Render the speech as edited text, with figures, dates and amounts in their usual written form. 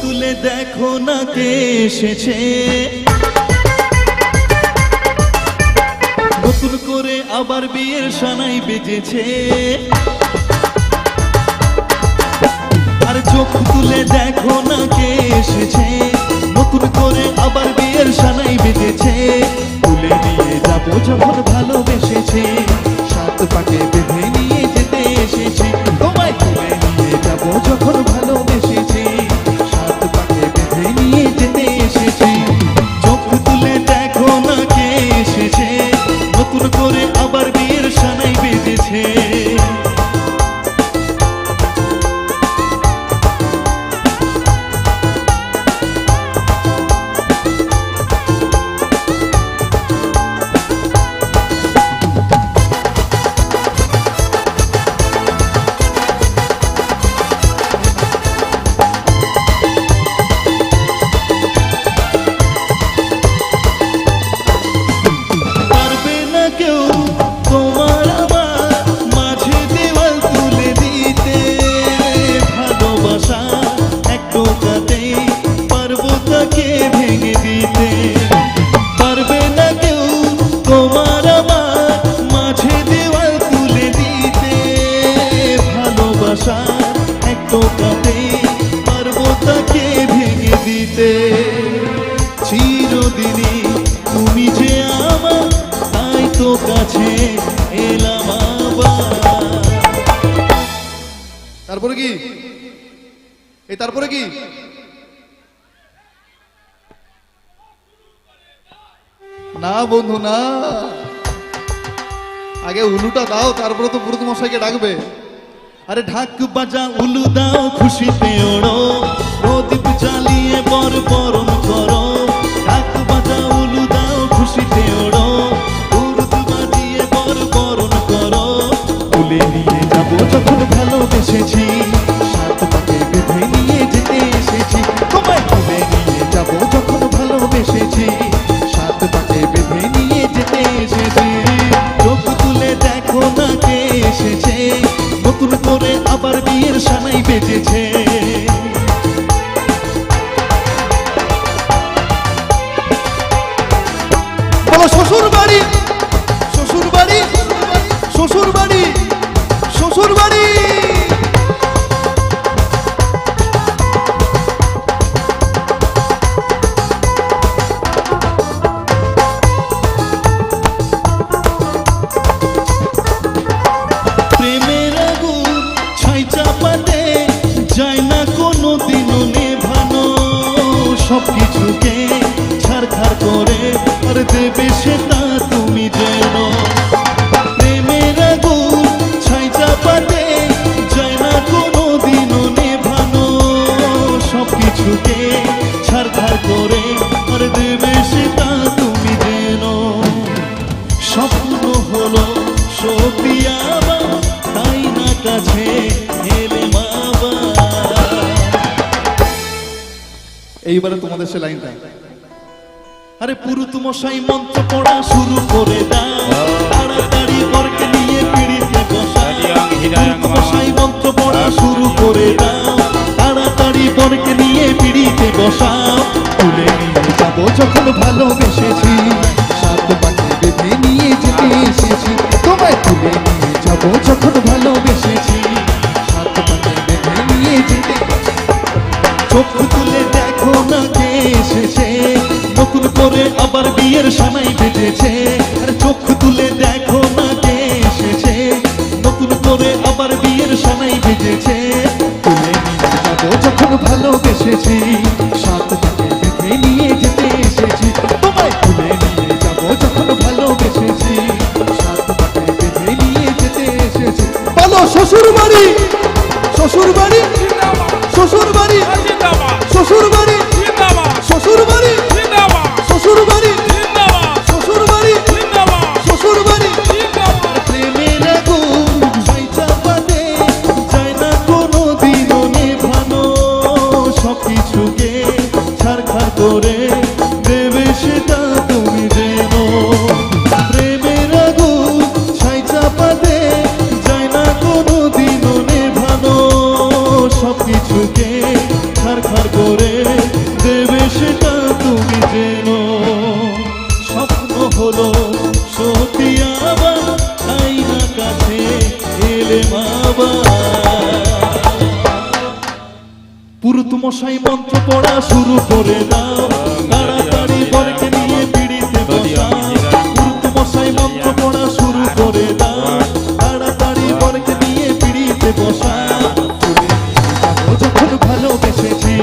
তুলে দেখো না কে এসেছে, নতুন করে আবার বিয়ের সানাই বেজেছে। আর চোখ তুলে দেখো না কে এসেছে, নতুন করে আবার বিয়ের সানাই বেজেছে। তুলে নিয়ে যাবো যখন ভালোবেসেছে, সাত পাকে বেঁধে নিয়ে যেতে এসেছি। তোমায় তুলে নিয়ে যাবো যখন ভালোবেসেছি, সাত পাকে বেঁধে নিয়ে যেতে এসেছি। চোখ তুলে দেখো না কে এসেছে, নতুন করে আবার বিয়ের সানাই বেজেছে। চিরদিনই তুমি যে আমার, তাই তো কাছে এলাম আবার। তারপরে কি এই তারপরে কি না বন্ধু না, আগে উলুটা দাও, তারপরে তো পুরোহিত মশাইকে ডাকবে। আরে ঢাক বাজা উলু দাও, খুশিতে ওড়ো, প্রদীপ জ্বালিয়ে বর বরণ করো। ঢাক বাজা উলু দাও, খুশিতে ওড়ো, উলু বাজিয়ে বর বরণ করো। তুলে নিয়ে যাবো যখন ভালোবেসেছি, সাত পাকে বেঁধে নিয়ে যেতে এসেছি। তোমায় তুলে নিয়ে যাবো যখন ভালোবেসেছি, সাত পাকে বেঁধে নিয়ে যেতে এসেছি। চোখ তুলে দেখো না কে এসেছে, নতুন করে আবার বিয়ের সানাই বেজেছে। বলো শ্বশুর বাড়ি, শ্বশুর বাড়ি, শ্বশুর বাড়ি, শ্বশুর বাড়ি। সবকিছুকে ছাড়খাড় করে আর দেবে সেটা তুমি যেন। প্রেমের আগুন ছাই চাপাতে যায় না কোনো দিনও নেভানো, সবকিছুকে ছাড়খাড় করে আর দেবে সেটা তুমি যেন। স্বপ্ন হলো সত্যি আবার, তাই না কাছে এলে বাবা। এইবারে তোমাদের সে লাইনটা। আরে পুরুত মশাই মন্ত্র পড়া শুরু করে দাও, তাড়াতাড়ি বরকে নিয়ে পিড়িতে বসা। পুরুত মশাই মন্ত্র পড়া শুরু করে দাও, তাড়াতাড়ি বরকে নিয়ে পিড়িতে বসাও। তুলে নিয়ে যাবো যখন ভালোবেসেছি, সাত পাকে বেঁধে নিয়ে যেতে এসেছি। তোমায় তুলে নিয়ে যাবো যখন ভালোবেসেছি, সাত পাকে বেঁধে নিয়ে যেতে। চোখ তুলে দেখো না কে এসেছে, নতুন করে আবার বিয়ের সানাই বেজেছে। আর চোখ তুলে দেখো না কে এসেছে, নতুন করে আবার বিয়ের সানাই বেজেছে। তুলে নিয়ে যাবো যখন ভালোবেসেছি, সাত পাকে বেঁধে নিয়ে যেতে এসেছি। তোমায় তুলে নিয়ে যাবো যখন ভালোবেসেছি, সাত পাকে বেঁধে নিয়ে যেতে এসেছি। বলো শ্বশুর বাড়ি, শ্বশুর বাড়ি, শ্বশুর বাড়ি, শ্বশুর বাড়ি, শ্বশুর বাড়ি, শ্বশুর বাড়ি, শ্বশুর বাড়ি, শ্বশুর বাড়ি। প্রেমের আগুন ছাই চাপাতে যায় না কোনো দিনও নেভানো, সবকিছুকে ছাড়খাড় করে দেবে সেটা তুমি যেন। প্রেমের আগুন ছাই চাপাতে যায় না কোনো দিনও নেভানো, সবকিছুকে ছাড়খাড় উদ্ধার করে দেবে সেটা তুমি জেনো। স্বপ্ন হলো সত্যি আবার আইনা কাছে এলে পুরুত মশাই মন্ত্র পড়া শুরু করে দাও, তাড়াতাড়ি বরকে নিয়ে পিড়িতে বসাও। পুরুত মশাই মন্ত্র পড়া শুরু করে দাও, তাড়াতাড়ি বরকে নিয়ে পিড়িতে বসাও। যখন ভালোবেসেছি